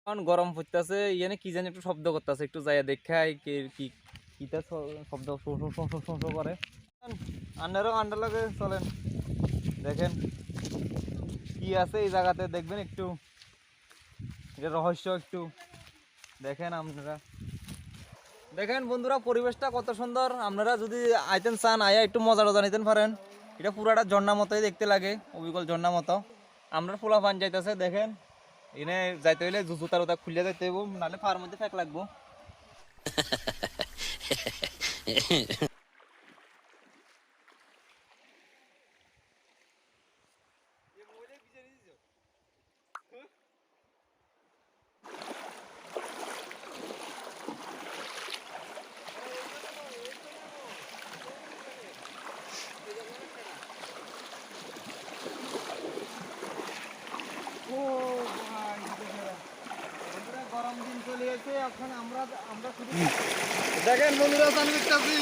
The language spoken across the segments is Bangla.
এখন গরম পড়তেছে, ইয়ানে কি জানি একটু শব্দ করতেছে, একটু যাইয়া দেখাই কি কিটা শব্দ করে। আন্ডার লাগে চলেন, দেখেন কি আছে এই জায়গাতে, দেখবেন একটু এটা রহস্য, একটু দেখেন আপনারা। দেখেন বন্ধুরা, পরিবেশটা কত সুন্দর। আপনারা যদি আইতেন চান, আয়া একটু মজা টজা নিতেন পারেন। এটা পুরাটা ঝর্ণা মতোই দেখতে লাগে, অবিকল ঝর্ণা মতো। আমরা ফুলা পান যাইতেছে, দেখেন এনে যাইতে হইলে জুতার ওটা খুলিয়া যাইতে হইব, নাহলে ফার মধ্যে ফেক লাগবো। গরম দিন চলে গেছে, এখন আমরা দেখেন বন্ধুরা, আমি দেখতেছি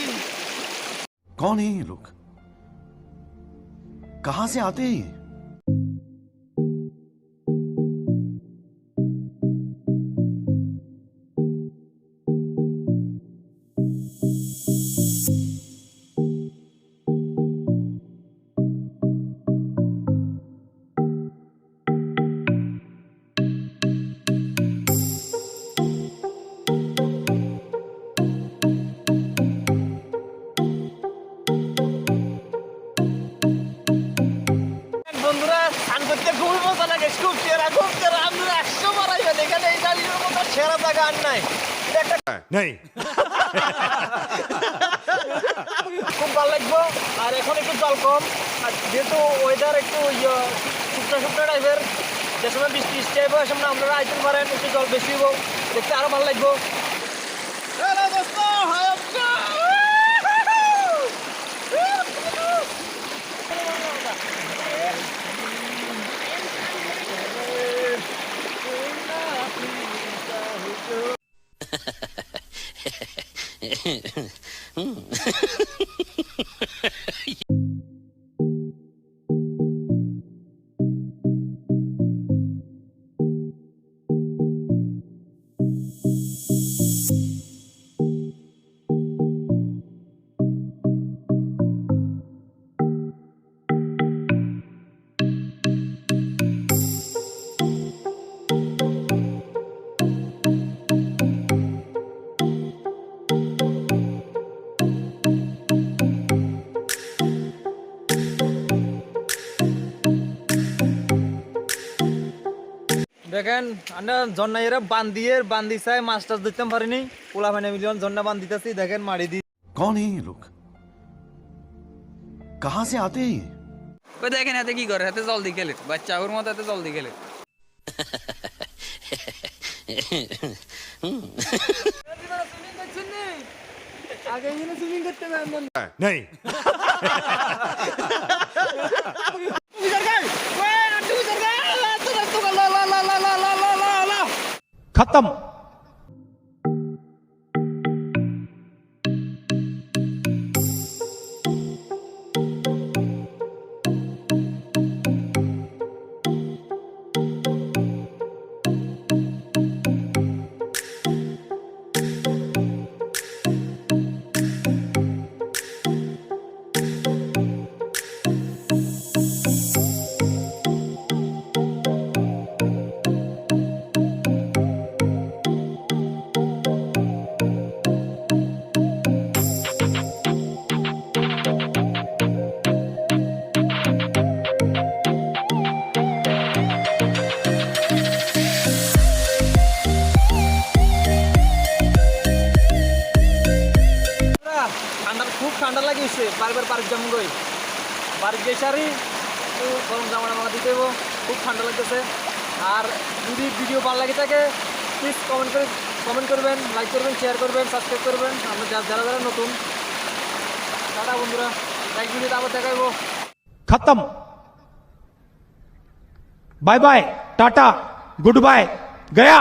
कौन है ये लोग, कहां से आते हैं? বন্ধুরা, স্নান করতে খুবই মজা লাগে, খুব সেরা আমরা 100 মারাইবেন এখানে, এই গাড়ির মতো সেরা জায়গা আর নাই। नहीं খুব ভালো লাগবো। আর এখন একটু জল কম, আর যেহেতু ওয়েদার একটু শুকনো শুকনো টাইপের, যে সময় বৃষ্টি বৃষ্টি আইব, সে সময় আপনারা আইতে পারেন, একটু জল বেশি হইব, দেখতে আরো ভালো লাগবো। দেখেন আমরা ঝর্ণা এরা বান্ধি চাই, মাছ টাছ দিতে পারিনি, পোলা ভাইনা মিলিয়ন ঝর্ণা বান দিতেছি, দেখেন মারি দি। कौन है ये लोग, कहां से आते हैं? ওই দেখেন এতে কি করে, এতে জলদি খেলে বাচ্চা ওর মতো, এতে জলদি খেলে। আগে এখানে সুইমিং করতে পারবেন नहीं खत्म। খুব ঠান্ডা লাগিয়েছে, বারবার পার্ক যেমন গই পার্ক গেছারি, তো গরম জামা টামা দিতে হইব, খুব ঠান্ডা লাগতেছে। আর যদি ভিডিও ভালো লাগে থাকে, প্লিজ কমেন্ট করবেন, লাইক করবেন, শেয়ার করবেন, সাবস্ক্রাইব করবেন, আমরা যারা যারা নতুন। টাটা বন্ধুরা, নেক্সট ভিডিওতে আবার দেখাইবো। खत्म, bye bye, tata, goodbye, गया।